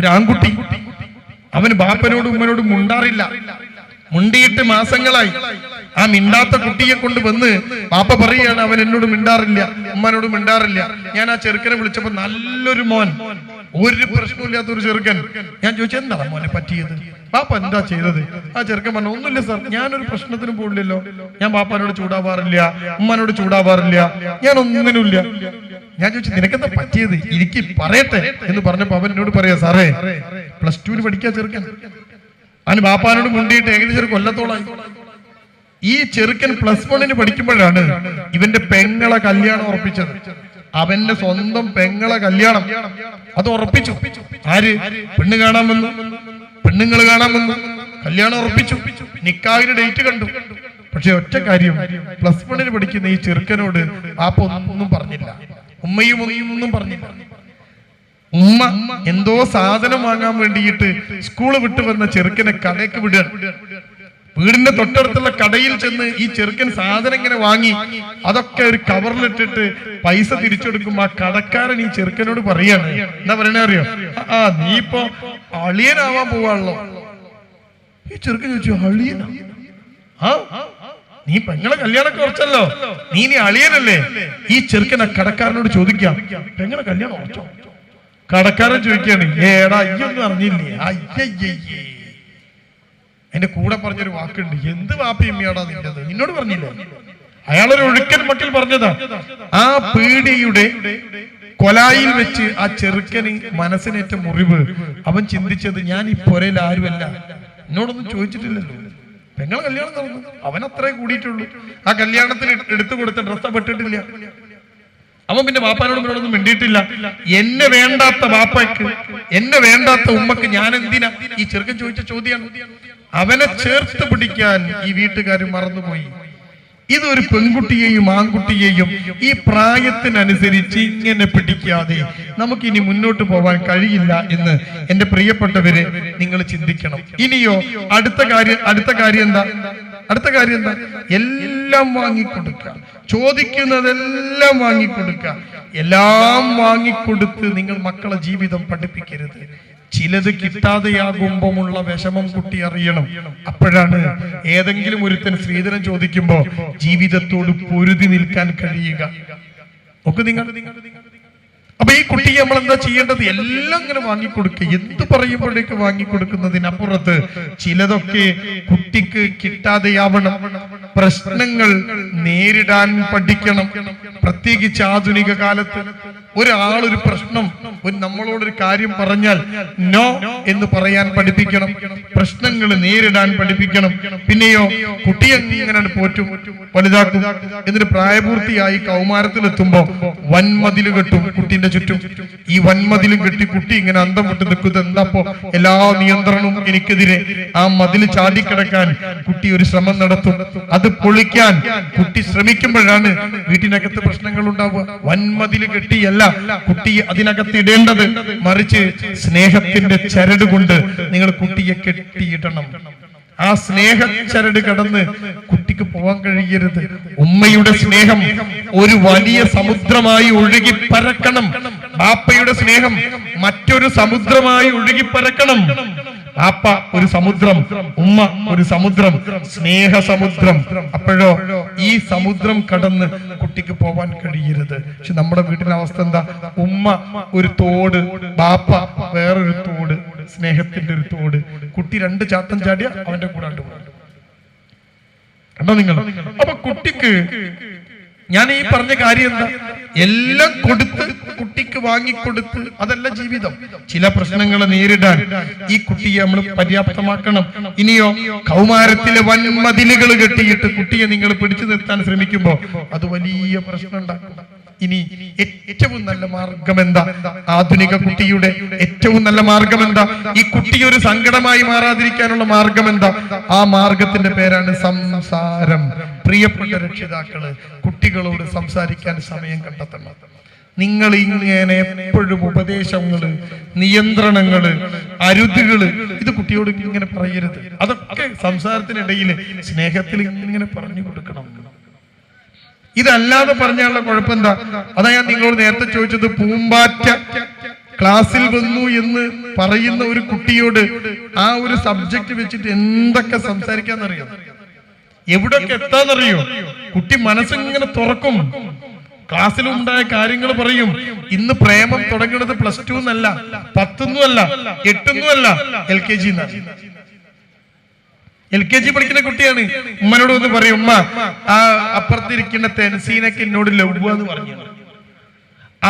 ഒരു ആൺകുട്ടി. അവന് ബാപ്പനോടും ഉമ്മനോടും മുണ്ടാറില്ല. മുണ്ടിയിട്ട് മാസങ്ങളായി. ആ മിണ്ടാത്ത കുട്ടിയെ കൊണ്ട് വന്ന് പാപ്പ പറയുകയാണ്, അവൻ എന്നോട് മിണ്ടാറില്ല, ഉമ്മനോട് മിണ്ടാറില്ല. ഞാൻ ആ ചെറുക്കനെ വിളിച്ചപ്പോ നല്ലൊരു മോൻ, ഒരു പ്രശ്നമില്ലാത്തൊരു ചെറുക്കൻ. ഞാൻ ചോദിച്ചു, എന്താ മോനെ പറ്റിയത്, പാപ്പ എന്താ ചെയ്തത്? ആ ചെറുക്കൻ പറഞ്ഞു, ഒന്നുമില്ല സാർ, ഞാനൊരു പ്രശ്നത്തിനും പോകില്ലല്ലോ, ഞാൻ പാപ്പാനോട് ചൂടാവാറില്ല, ഉമ്മനോട് ചൂടാവാറില്ല, ഞാൻ ഒന്നിനുമില്ല. ഞാൻ ചോദിച്ചു, നിനക്കെന്താ പറ്റിയത്, എനിക്ക് പറയട്ടെ എന്ന് പറഞ്ഞപ്പോ അവൻ എന്നോട് പറയാ, സാറേ +2 പഠിക്കാ ചെറുക്കൻ, അവന് ബാപ്പാനോട് മുണ്ടിയിട്ട് ഏകദേശം ഒരു കൊല്ലത്തോളായി. ഈ ചെറുക്കൻ +1 പഠിക്കുമ്പോഴാണ് ഇവന്റെ പെങ്ങളെ കല്യാണം ഉറപ്പിച്ചത്. അവന്റെ സ്വന്തം പെങ്ങളെ കല്യാണം അത് ഉറപ്പിച്ചു. ആര്? പെണ്ണ് കാണാൻ വന്നു, പെണ്ണുങ്ങൾ കാണാൻ വന്നു, കല്യാണം ഉറപ്പിച്ചു, നിക്കാഹിന് ഡേറ്റ് കണ്ടു. പക്ഷെ ഒറ്റ കാര്യം, +1 പഠിക്കുന്ന ഈ ചെറുക്കനോട് പാപ്പ ഒന്നും പറഞ്ഞില്ല, ഉമ്മയും ഒന്നും പറഞ്ഞില്ല. ഉമ്മ എന്തോ സാധനം വാങ്ങാൻ വേണ്ടിയിട്ട് സ്കൂള് വിട്ടു വന്ന ചെറുക്കനെ കടയ്ക്ക് വിടുകയാണ്. വീടിന്റെ തൊട്ടടുത്തുള്ള കടയിൽ ചെന്ന് ഈ ചെറുക്കൻ സാധനം ഇങ്ങനെ വാങ്ങി അതൊക്കെ ഒരു കവറിലിട്ടിട്ട് പൈസ തിരിച്ചെടുക്കുമ്പോ ആ കടക്കാരൻ ഈ ചെറുക്കനോട് പറയാണ്, എന്താ പറയണേ അറിയോ? നീ ഇപ്പൊ അളിയനാവാൻ പോവാണല്ലോ. ഈ ചെറുക്കൻ ചോദിച്ചു, അളിയനാ? നീ പെങ്ങളെ കല്യാണമൊക്കെ ഉറച്ചല്ലോ, നീ ഇനി അളിയനല്ലേ? ഈ ചെറുക്കൻ ആ കടക്കാരനോട് ചോദിക്കാം, പെങ്ങളെ കല്യാണം ഉറച്ചോ? കടക്കാരൻ ചോദിക്കാണ്, ഏടാ അയ്യൊന്നും അറിഞ്ഞില്ലേ? അയ്യയ്യേ. എന്റെ കൂടെ പറഞ്ഞൊരു വാക്കുണ്ട്, എന്ത് വാപ്പിയമ്മയാടാ നിന്റത്, നിന്നോട് പറഞ്ഞില്ലേ? അയാളൊരു ഒഴുക്കൻ മട്ടിൽ പറഞ്ഞതാ. ആ പീഡിയുടെ കൊലായിൽ വെച്ച് ആ ചെറുക്കന് മനസ്സിനേറ്റ മുറിവ്. അവൻ ചിന്തിച്ചത്, ഞാൻ ഈ പൊരയിൽ ആരുമല്ല, എന്നോടൊന്നും ചോദിച്ചിട്ടില്ലല്ലോ, പെങ്ങളെ കല്യാണം നടന്നു, അവൻ അത്രേ കൂടിയിട്ടുള്ളൂ. ആ കല്യാണത്തിന് എടുത്തു കൊടുത്ത ഡ്രസ്സ് പെട്ടിട്ടില്ല. അവൻ പിന്നെ ബാപ്പാനോടും ഇവരോടൊന്നും മിണ്ടിയിട്ടില്ല. എന്നെ വേണ്ടാത്ത ബാപ്പയ്ക്ക്, എന്നെ വേണ്ടാത്ത ഉമ്മക്ക് ഞാൻ എന്തിനാ? ഈ ചെറുക്കൻ ചോദിച്ച ചോദ്യമാണ്. അവനെ ചേർത്ത് പിടിക്കാൻ ഈ വീട്ടുകാർ മറന്നുപോയി. ഇതൊരു പെൺകുട്ടിയെയും ആൺകുട്ടിയെയും ഈ പ്രായത്തിനനുസരിച്ച് ഇങ്ങനെ പിടിക്കാതെ നമുക്കിനി മുന്നോട്ട് പോവാൻ കഴിയില്ല എന്ന് എന്റെ പ്രിയപ്പെട്ടവരെ നിങ്ങൾ ചിന്തിക്കണം. ഇനിയോ അടുത്ത കാര്യം എന്താ? എല്ലാം വാങ്ങിക്കൊടുക്കുക, ചോദിക്കുന്നതെല്ലാം വാങ്ങിക്കൊടുക്കുക. എല്ലാം വാങ്ങിക്കൊടുത്ത് നിങ്ങൾ മക്കളെ ജീവിതം പഠിപ്പിക്കരുത്. ചിലത് കിട്ടാതെയാകുമ്പോഴുള്ള വിഷമം കുട്ടി അറിയണം. അപ്പോഴാണ് ഏതെങ്കിലും ഒരുത്തൻ സ്ത്രീധനം ചോദിക്കുമ്പോ ജീവിതത്തോട് പൊരുതി നിൽക്കാൻ കഴിയുക. ഒക്കെ നിങ്ങൾ അപ്പൊ ഈ കുട്ടിയെ നമ്മൾ എന്താ ചെയ്യേണ്ടത്? എല്ലാം ഇങ്ങനെ വാങ്ങിക്കൊടുക്കുക. എന്ത് പറയുമ്പോഴേക്ക് വാങ്ങിക്കൊടുക്കുന്നതിനപ്പുറത്ത് ചിലതൊക്കെ കുട്ടിക്ക് കിട്ടാതെയാവണം. പ്രശ്നങ്ങൾ നേരിടാൻ പഠിക്കണം. പ്രത്യേകിച്ച് ആധുനിക കാലത്ത് ഒരാളൊരു പ്രശ്നം, നമ്മളോടൊരു കാര്യം പറഞ്ഞാൽ നോ എന്ന് പറയാൻ പഠിപ്പിക്കണം. പ്രശ്നങ്ങൾ നേരിടാൻ പഠിപ്പിക്കണം. പിന്നെയോ കുട്ടിയെ ഇങ്ങനെ പോറ്റും, വലുതാക്കും. എന്നിട്ട് പ്രായപൂർത്തിയായി കൗമാരത്തിലെത്തുമ്പോ വൻമതിൽ കെട്ടും കുട്ടിന്റെ ചുറ്റും. ഈ വൻമതിലും കെട്ടി കുട്ടി ഇങ്ങനെ അന്തം വിട്ട് നിൽക്കുന്നത്. എന്താപ്പോ എല്ലാ നിയന്ത്രണവും എനിക്കെതിരെ. ആ മതിൽ ചാടിക്കിടക്കാൻ കുട്ടി ഒരു ശ്രമം നടത്തും. അത് പൊളിക്കാൻ കുട്ടി ശ്രമിക്കുമ്പോഴാണ് വീട്ടിനകത്ത് പ്രശ്നങ്ങൾ ഉണ്ടാവുക. വൻമതിൽ കെട്ടിയല്ല കുട്ടി അതിനകത്ത് ഇടേണ്ടത്, മറിച്ച് സ്നേഹത്തിന്റെ ചരട് കൊണ്ട് നിങ്ങൾ കുട്ടിയെ കെട്ടിയിടണം. ആ സ്നേഹച്ചരട് കടന്ന് കുട്ടിക്ക് പോവാൻ കഴിയരുത്. ഉമ്മയുടെ സ്നേഹം ഒരു വലിയ സമുദ്രമായി ഒഴുകി പരക്കണം. ബാപ്പയുടെ സ്നേഹം മറ്റൊരു സമുദ്രമായി ഒഴുകി പരക്കണം. ബാപ്പ ഒരു സമുദ്രം, ഉമ്മ ഒരു സമുദ്രം, സ്നേഹ സമുദ്രം. അപ്പോഴോ ഈ സമുദ്രം കടന്ന് കുട്ടിക്ക് പോവാൻ കഴിയരുത്. പക്ഷെ നമ്മുടെ വീട്ടിലെ അവസ്ഥ എന്താ? ഉമ്മ ഒരു തോട്, ബാപ്പ വേറൊരു തോട്, സ്നേഹത്തിന്റെ ഒരു തോട്. കുട്ടി 2 ചാട്ടം ചാടിയ അവന്റെ കൂടെ കണ്ടോ നിങ്ങൾ? അപ്പൊ കുട്ടിക്ക് ഞാൻ ഈ പറഞ്ഞ കാര്യം എന്താ? എല്ലാം കൊടുത്ത് കുട്ടിക്ക് വാങ്ങിക്കൊടുത്ത് അതല്ല ജീവിതം. ചില പ്രശ്നങ്ങളെ നേരിടാൻ ഈ കുട്ടിയെ നമ്മൾ പര്യാപ്തമാക്കണം. ഇനിയോ കൗമാരത്തിലെ വൻമതിലുകൾ കെട്ടിയിട്ട് കുട്ടിയെ നിങ്ങൾ പിടിച്ചു നിർത്താൻ ശ്രമിക്കുമ്പോ അത് വലിയ പ്രശ്നം ഉണ്ടാക്കും. ഇനി ഏറ്റവും നല്ല മാർഗം എന്താ? ആധുനിക കുട്ടിയുടെ ഏറ്റവും നല്ല മാർഗം എന്താ? ഈ കുട്ടി ഒരു സങ്കടമായി മാറാതിരിക്കാനുള്ള മാർഗം എന്താ? ആ മാർഗത്തിന്റെ പേരാണ് സംസാരം. പ്രിയപ്പെട്ട രക്ഷിതാക്കള്, കുട്ടികളോട് സംസാരിക്കാൻ സമയം കണ്ടെത്തണം. നിങ്ങൾ ഇങ്ങനെ എപ്പോഴും ഉപദേശങ്ങള്, നിയന്ത്രണങ്ങള്, അരുതുകള് ഇത് കുട്ടിയോട് ഇങ്ങനെ പറയരുത്. അതൊക്കെ സംസാരത്തിനിടയിൽ സ്നേഹത്തിൽ ഇങ്ങനെ പറഞ്ഞു കൊടുക്കണം. ഇതല്ലാതെ പറഞ്ഞാലുള്ള കുഴപ്പം എന്താ? അതാ ഞാൻ നിങ്ങളോട് നേരത്തെ ചോദിച്ചത്. പൂമ്പാറ്റ ക്ലാസ്സിൽ വന്നു എന്ന് പറയുന്ന ഒരു കുട്ടിയോട് ആ ഒരു സബ്ജക്ട് വെച്ചിട്ട് എന്തൊക്കെ സംസാരിക്കാന്നറിയോ, എവിടെയൊക്കെ എത്താന്നറിയോ? കുട്ടി മനസ്സിങ്ങനെ തുറക്കും, ക്ലാസ്സിലുണ്ടായ കാര്യങ്ങൾ പറയും. ഇന്ന് പ്രേമം തുടങ്ങുന്നത് +2 എന്നല്ല, 10 അല്ല, 8 അല്ല, LKG LKG പഠിക്കുന്ന കുട്ടിയാണ്. ഉമ്മനോട് ഒന്ന് പറയും, ഉമ്മ ആ അപ്പുറത്തിരിക്കുന്ന തെൻസീനൊക്കെ എന്നോട് ലവ് എന്ന് പറഞ്ഞു.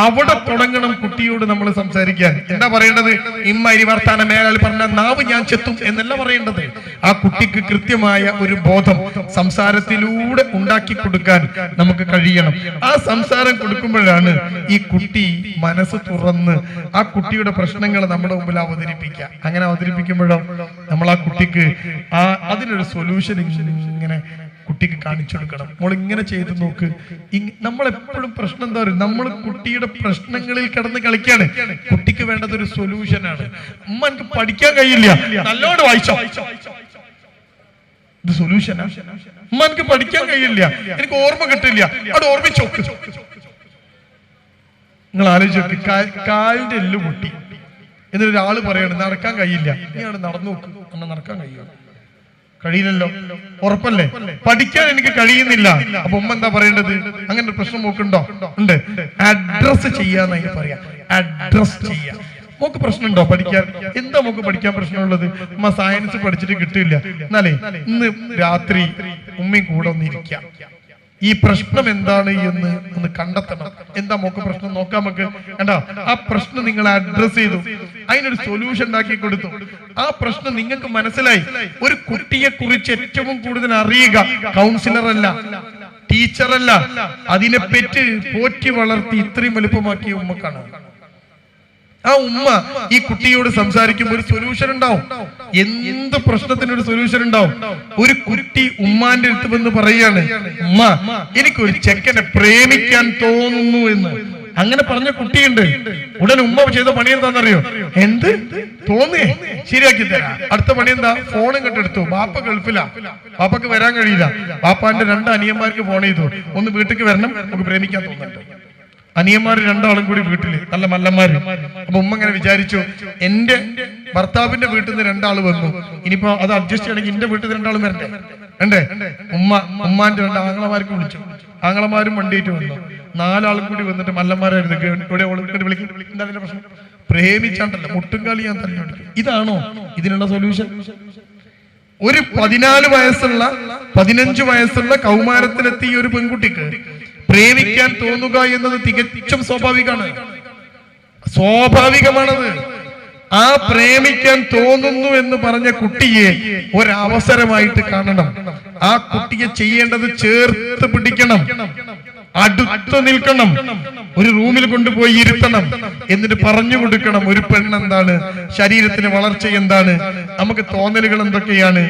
അവിടെ തുടങ്ങണം കുട്ടിയോട് നമ്മൾ സംസാരിക്കാൻ. എന്താ പറയേണ്ടത്? ഇമ്മ ഇനി വർത്താനം മേലാൽ പറഞ്ഞ നാവ് ഞാൻ ചെത്തും എന്നല്ല പറയേണ്ടത്. ആ കുട്ടിക്ക് കൃത്യമായ ഒരു ബോധം സംസാരത്തിലൂടെ ഉണ്ടാക്കി കൊടുക്കാൻ നമുക്ക് കഴിയണം. ആ സംസാരം കൊടുക്കുമ്പോഴാണ് ഈ കുട്ടി മനസ്സ് തുറന്ന് ആ കുട്ടിയുടെ പ്രശ്നങ്ങൾ നമ്മുടെ മുമ്പിൽ അവതരിപ്പിക്കുക. അങ്ങനെ അവതരിപ്പിക്കുമ്പോഴോ നമ്മൾ ആ കുട്ടിക്ക് അതിനൊരു സൊല്യൂഷൻ ഇങ്ങനെ കുട്ടിക്ക് കാണിച്ചു കൊടുക്കണം. നമ്മൾ ഇങ്ങനെ ചെയ്ത് നോക്ക്. നമ്മളെപ്പോഴും പ്രശ്നം എന്താ പറയുക, നമ്മൾ കുട്ടിയുടെ പ്രശ്നങ്ങളിൽ കിടന്ന് കളിക്കാണ്. കുട്ടിക്ക് വേണ്ടത് ഒരു സൊല്യൂഷനാണ്. ഉമ്മ എനിക്ക് പഠിക്കാൻ കഴിയില്ല, നല്ലോണം വായിച്ചോ, ഇത് സൊല്യൂഷനാ. ഉമ്മ എനിക്ക് പഠിക്കാൻ കഴിയില്ല, എനിക്ക് ഓർമ്മ കിട്ടില്ല, അവിടെ ഓർമ്മിച്ചോക്ക്. നിങ്ങൾ ആലോചിച്ച് കാലിന്റെ എല്ല് പൊട്ടി എന്നൊരാള് പറയാണ് നടക്കാൻ കഴിയില്ല, നീയാണ് നടന്നു നോക്ക്. അന്ന് നടക്കാൻ കഴിയില്ലല്ലോ, ഉറപ്പല്ലേ? പഠിക്കാൻ എനിക്ക് കഴിയുന്നില്ല. അപ്പൊ ഉമ്മ എന്താ പറയേണ്ടത്? അങ്ങനെ ഒരു പ്രശ്നം നോക്കുന്നുണ്ടോ? ഉണ്ട്. അഡ്രസ് ചെയ്യാന്നായി പറയാ. അഡ്രസ് ചെയ്യാ. മോക്ക് പ്രശ്നമുണ്ടോ പഠിക്കാൻ? എന്താ മോക്ക് പഠിക്കാൻ പ്രശ്നമുള്ളത്? ഉമ്മ സയൻസ് പഠിച്ചിട്ട് കിട്ടില്ല. എന്നാലേ ഇന്ന് രാത്രി ഉമ്മയും കൂടെ ഒന്നിരിക്കാം, ഈ പ്രശ്നം എന്താണ് എന്ന് ഒന്ന് കണ്ടെത്തണം. എന്താ മോക്ക് പ്രശ്നം നോക്കാം നമുക്ക്. കണ്ടോ, ആ പ്രശ്നം നിങ്ങൾ അഡ്രസ് ചെയ്തു, അതിനൊരു സൊല്യൂഷൻ ഉണ്ടാക്കി കൊടുത്തു. ആ പ്രശ്നം നിങ്ങൾക്ക് മനസ്സിലായി. ഒരു കുട്ടിയെ കുറിച്ച് ഏറ്റവും കൂടുതൽ അറിയുക കൗൺസിലർ അല്ല, ടീച്ചറല്ല, അതിനെപ്പറ്റി പോറ്റി വളർത്തി ഇത്രയും വലുപ്പമാക്കിയ ഉമ്മക്കാണ്. ആ ഉമ്മ ഈ കുട്ടിയോട് സംസാരിക്കുമ്പോൾ ഒരു സൊല്യൂഷൻ ഉണ്ടാവും. എന്ത് പ്രശ്നത്തിനൊരു സൊല്യൂഷൻ ഉണ്ടാവും. ഒരു കുട്ടി ഉമ്മാന്റെ അടുത്ത് വന്ന് പറയാണ്, ഉമ്മ എനിക്കൊരു ചെക്കനെ പ്രേമിക്കാൻ തോന്നുന്നു എന്ന്. അങ്ങനെ പറഞ്ഞ കുട്ടിയുണ്ട്. ഉടൻ ഉമ്മ ചെയ്ത പണി എന്താണെന്നറിയോ? എന്ത് തോന്നിയേ ശരിയാക്കി തരാം. അടുത്ത പണി എന്താ? ഫോണും കണ്ടെടുത്തു. ബാപ്പ ഗൾഫിലാ, ബാപ്പക്ക് വരാൻ കഴിയില്ല. ബാപ്പാന്റെ 2 അനിയന്മാർക്ക് ഫോൺ ചെയ്തു, ഒന്ന് വീട്ടിലേക്ക് വരണം, നമുക്ക് പ്രേമിക്കാൻ തോന്നുന്നുണ്ട്. അനിയന്മാര് 2 ആളും കൂടി വീട്ടില്, നല്ല മല്ലന്മാര്. അപ്പൊ ഉമ്മ ഇങ്ങനെ വിചാരിച്ചു, എന്റെ ഭർത്താവിന്റെ വീട്ടിൽ നിന്ന് 2 ആള് വന്നു, ഇനിയിപ്പോ അത് അഡ്ജസ്റ്റ് ചെയ്യണമെങ്കിൽ എന്റെ വീട്ടിൽ 2 ആളും വരണ്ടേ? ഉമ്മാന്റെ 2 ആങ്ങളമാർക്ക് വിളിച്ചു. ആങ്ങളമാരും വണ്ടിയിട്ട് വന്നു. 4 ആളും കൂടി വന്നിട്ട് മല്ലന്മാരായിരുന്നു. വിളിക്കും, എന്താ അതിന്റെ പ്രശ്നം? പ്രേമിച്ചാണ്ടല്ല, മുട്ടുംകാലി ഞാൻ തന്നെ വിളിക്കും. ഇതാണോ ഇതിനുള്ള സൊല്യൂഷൻ? ഒരു 14 വയസ്സുള്ള 15 വയസ്സുള്ള കൗമാരത്തിലെത്തിയ ഒരു പെൺകുട്ടിക്ക് പ്രേമിക്കാൻ തോന്നുക എന്നത് തികച്ചും സ്വാഭാവികമാണത്. ആ പ്രേമിക്കാൻ തോന്നുന്നു എന്ന് പറഞ്ഞ കുട്ടിയെ ഒരവസരമായിട്ട് കാണണം. ആ കുട്ടിയെ ചെയ്യേണ്ടത് ചേർത്ത് പിടിക്കണം, അടുത്ത് നിൽക്കണം, ഒരു റൂമിൽ കൊണ്ടുപോയി ഇരുത്തണം, എന്നിട്ട് പറഞ്ഞു കൊടുക്കണം ഒരു പെണ്ണെന്താണ്, ശരീരത്തിന് വളർച്ച എന്താണ്, നമുക്ക് തോന്നലുകൾ എന്തൊക്കെയാണ്,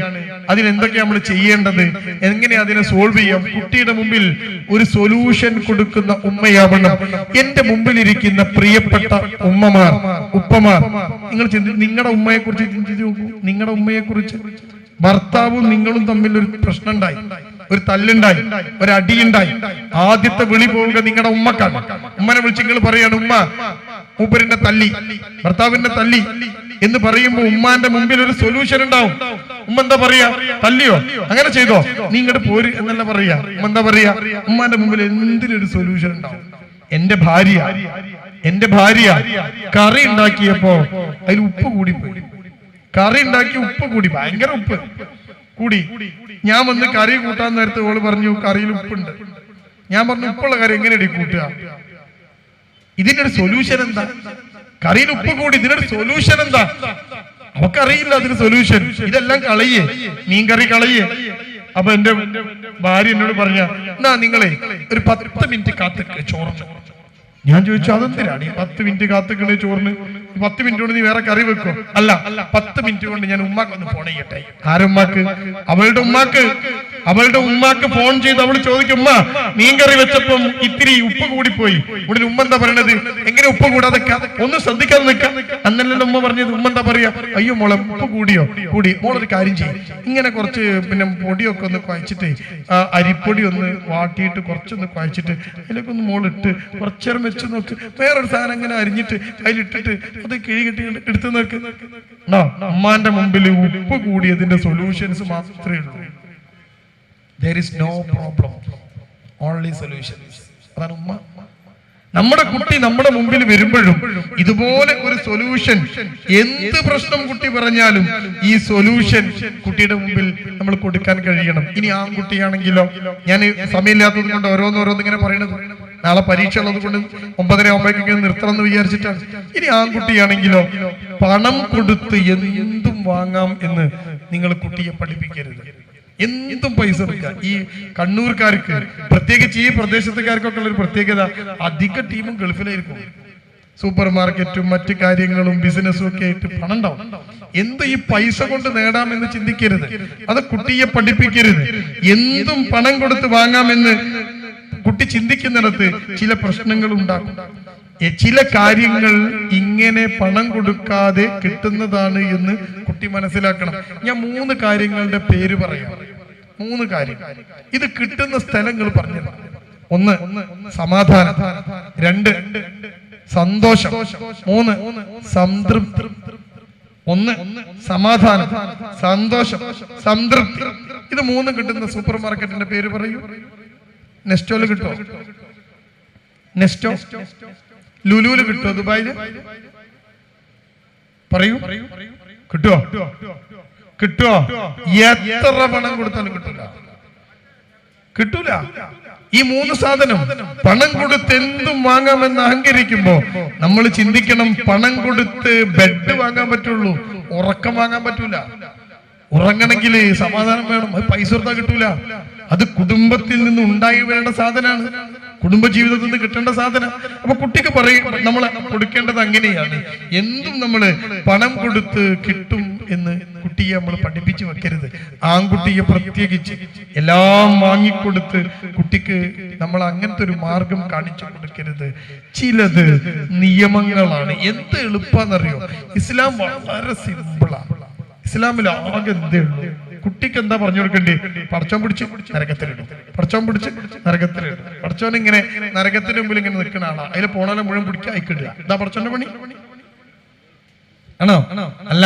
അതിനെന്തൊക്കെയാണ് നമ്മൾ ചെയ്യേണ്ടത്, എങ്ങനെ അതിനെ സോൾവ് ചെയ്യാം. കുട്ടിയുടെ മുമ്പിൽ ഒരു സൊല്യൂഷൻ കൊടുക്കുന്ന ഉമ്മയാവണം. എന്റെ മുമ്പിൽ ഇരിക്കുന്ന പ്രിയപ്പെട്ട ഉമ്മമാർ, ഉപ്പമാർ, നിങ്ങൾ നിങ്ങളുടെ ഉമ്മയെ കുറിച്ച് ചിന്തിച്ചു നോക്കൂ. നിങ്ങളുടെ ഉമ്മയെ കുറിച്ച് ഭർത്താവും നിങ്ങളും തമ്മിൽ ഒരു പ്രശ്നം ഉണ്ടായി, ഒരു തല്ലുണ്ടായി, ഒരു അടിയുണ്ടായി. ആദ്യത്തെ വിളി പോവുക നിങ്ങളുടെ ഉമ്മക്കാണ്. ഉമ്മനെ വിളിച്ച് നിങ്ങൾ പറയാണ്, ഉമ്മ മൂപ്പരിന്റെ തല്ലി, ഭർത്താവിന്റെ തല്ലി എന്ന് പറയുമ്പോൾ ഉമ്മാന്റെ മുമ്പിൽ ഒരു സൊല്യൂഷൻ ഉണ്ടാവും. ഉമ്മ എന്താ പറയാ? തല്ലിയോ, അങ്ങനെ ചെയ്തോ, നീ ഇങ്ങോട്ട് പോര് എന്നല്ല പറയാ. ഉമ്മ എന്താ പറയാ? ഉമ്മാന്റെ മുമ്പിൽ എന്തിനൊരു സൊല്യൂഷൻ ഉണ്ടാവും. എന്റെ ഭാര്യ കറി ഉണ്ടാക്കിയപ്പോ അതിൽ ഉപ്പ് കൂടിപ്പോയി. കറി ഉണ്ടാക്കി ഉപ്പ് കൂടി, ഭയങ്കര ഉപ്പ് കൂടി. ഞാൻ വന്ന് കറി കൂട്ടാൻ നേരത്തെ ഓള് പറഞ്ഞു കറിയിൽ ഉപ്പുണ്ട്. ഞാൻ പറഞ്ഞു ഉപ്പുള്ള കറി എങ്ങനെയാണ് കൂട്ടുക? ഇതിനൊരു സൊല്യൂഷൻ എന്താ? കറിയിൽ ഉപ്പ് കൂടി, ഇതിനൊരു സൊല്യൂഷൻ എന്താ? അവക്കറിയില്ല അതിന് സൊല്യൂഷൻ. ഇതെല്ലാം കളയേ, മീൻ കറി കളയേ. അപ്പൊ എന്റെ ഭാര്യ എന്നോട് പറഞ്ഞ, എന്നാ നിങ്ങളെ ഒരു 10 മിനിറ്റ് കാത്തിക്ക് ചോറിന്. ഞാൻ ചോദിച്ചു, അതെന്തിനാണ് ഈ 10 മിനിറ്റ് കാത്തിക്കണേ ചോറിന്? 10 മിനിറ്റ് കൊണ്ട് നീ വേറെ കറി വെക്കോ? അല്ല, 10 മിനിറ്റ് കൊണ്ട് ഞാൻ ഉമ്മാക്കൊന്ന് ഫോൺ ചെയ്യട്ടെ. ആരുമ്മാക്ക്? അവളുടെ ഉമ്മാക്ക് ഫോൺ ചെയ്ത് അവള് ചോദിക്കും, ഉമ്മ മീൻ കറി വെച്ചപ്പം ഇത്തിരി ഉപ്പ് കൂടിപ്പോയി. ഉടനെ ഉമ്മ എന്താ പറയണത്? എങ്ങനെ ഉപ്പ് കൂടാതെ ഒന്ന് ശ്രദ്ധിക്കാതെ നിൽക്കാം. അന്നല്ലല്ലോ ഉമ്മ പറഞ്ഞത്. ഉമ്മ എന്താ പറയാ? അയ്യോ മോളെ ഉപ്പ് കൂടി. മോളൊരു കാര്യം ചെയ്യും, ഇങ്ങനെ കുറച്ച് പിന്നെ പൊടിയൊക്കെ ഒന്ന് കുഴച്ചിട്ട് അരിപ്പൊടി ഒന്ന് വാട്ടിയിട്ട് കുറച്ചൊന്ന് കുഴച്ചിട്ട് അതിലേക്ക് ഒന്ന് മോളിട്ട് കുറച്ചേരം വെച്ച് നോക്ക്. വേറൊരു സാധനം ഇങ്ങനെ അരിഞ്ഞിട്ട് അതിലിട്ടിട്ട് അത് കിഴികെട്ടി എടുത്ത് നോക്ക്. ഉമ്മാന്റെ മുമ്പിൽ ഉപ്പ് കൂടിയതിന്റെ സൊല്യൂഷൻസ് മാത്രമേ ഉള്ളൂ. There is no problem, only solutions. അതാണ് ഉമ്മ. നമ്മുടെ കുട്ടി നമ്മുടെ മുമ്പിൽ വരുമ്പോഴും ഇതുപോലെ ഒരു സൊല്യൂഷൻ, എന്ത് പ്രശ്നം കുട്ടി പറഞ്ഞാലും ഈ സൊല്യൂഷൻ കുട്ടിയുടെ മുമ്പിൽ നമ്മൾ കൊടുക്കാൻ കഴിയണം. ഇനി ആൺകുട്ടിയാണെങ്കിലോ, ഞാൻ സമയമില്ലാത്തത് കൊണ്ട് ഓരോന്നോരോന്ന് ഇങ്ങനെ പറയണത്, നാളെ പരീക്ഷ ഉള്ളത് കൊണ്ട് 9:30 നിർത്തണം എന്ന് വിചാരിച്ചിട്ടാണ്. ഇനി ആൺകുട്ടിയാണെങ്കിലോ, പണം കൊടുത്ത് എന്തും വാങ്ങാം എന്ന് നിങ്ങൾ കുട്ടിയെ പഠിപ്പിക്കരുത്. എന്തും പൈസ എടുക്കാം. ഈ കണ്ണൂർക്കാർക്ക്, പ്രത്യേകിച്ച് ഈ പ്രദേശത്തുകാർക്കൊക്കെ ഉള്ള ഒരു പ്രത്യേകത, അധിക ടീമും ഗൾഫിലായിരിക്കും. സൂപ്പർ മാർക്കറ്റും മറ്റു കാര്യങ്ങളും ബിസിനസ്സും ഒക്കെ ആയിട്ട് പണം ഉണ്ടാവും. എന്ത് ഈ പൈസ കൊണ്ട് നേടാമെന്ന് ചിന്തിക്കരുത്. അത് കുട്ടിയെ പഠിപ്പിക്കരുത്. എന്തും പണം കൊടുത്ത് വാങ്ങാമെന്ന് കുട്ടി ചിന്തിക്കുന്നിടത്ത് ചില പ്രശ്നങ്ങൾ ഉണ്ടാകും. ചില കാര്യങ്ങൾ ഇങ്ങനെ പണം കൊടുക്കാതെ കിട്ടുന്നതാണ് എന്ന് കുട്ടി മനസ്സിലാക്കണം. ഞാൻ 3 കാര്യങ്ങളുടെ പേര് പറയാം. 3 കാര്യം ഇത് കിട്ടുന്ന സ്ഥലങ്ങൾ പറഞ്ഞു. 1 സമാധാനം, 2 സന്തോഷം, 3 സംതൃപ്തി. 1 സമാധാനം, സന്തോഷം, സംതൃപ്തി. ഇത് 3 കിട്ടുന്ന സൂപ്പർ മാർക്കറ്റിന്റെ പേര് പറയൂ. നെസ്റ്റോല് കിട്ടോ? നെസ്റ്റോ. ലുലുവില് കിട്ടുമോ? ദുബായില് പറയൂ, കിട്ടുമോ? എത്ര പണം കൊടുത്താലും കിട്ടൂല. ഈ 3 സാധനം പണം കൊടുത്ത് എന്തും വാങ്ങാമെന്ന് അഹങ്കരിക്കുമ്പോ നമ്മൾ ചിന്തിക്കണം, പണം കൊടുത്ത് ബെഡ് വാങ്ങാൻ പറ്റുള്ളൂ, ഉറക്കം വാങ്ങാൻ പറ്റൂല. ഉറങ്ങണമെങ്കിൽ സമാധാനം വേണം, അത് പൈസ കൊടുത്താൽ കിട്ടൂല. അത് കുടുംബത്തിൽ നിന്ന് ഉണ്ടായി വരേണ്ട സാധനമാണ്, കുടുംബജീവിതത്തിൽ നിന്ന് കിട്ടേണ്ട സാധനം. അപ്പൊ കുട്ടിക്ക് പറയും, നമ്മൾ കൊടുക്കേണ്ടത് അങ്ങനെയാണ്. എന്തും നമ്മൾ പണം കൊടുത്ത് കിട്ടും എന്ന് കുട്ടിയെ നമ്മൾ പഠിപ്പിച്ചു വെക്കരുത്. ആൺകുട്ടിയെ പ്രത്യേകിച്ച് എല്ലാം വാങ്ങിക്കൊടുത്ത് കുട്ടിക്ക് നമ്മൾ അങ്ങനത്തെ ഒരു മാർഗം കാണിച്ചു കൊടുക്കരുത്. ചിലത് നിയമങ്ങളാണ്. എന്ത് എളുപ്പാന്നറിയോ? ഇസ്ലാം വളരെ സിമ്പിളാണ്. ഇസ്ലാമിൽ ആകെ എന്തേ ഉള്ളൂ? കുട്ടിക്ക് എന്താ പറഞ്ഞു കൊടുക്കണ്ടേ? പടച്ചോൻ പിടിച്ച് നരകത്തിലിടും, പടച്ചോൻ പിടിച്ച് നരകത്തിലിടും. പടച്ചോൻ ഇങ്ങനെ നരകത്തിന് മുമ്പിൽ ഇങ്ങനെ നിൽക്കുന്ന ആളാ. അതിൽ പോണാലും മുഴുവൻ പിടിക്കുക, അയക്കിടുക. ഇതാ പടച്ചോന്റെ പണി ആണോ? അല്ല.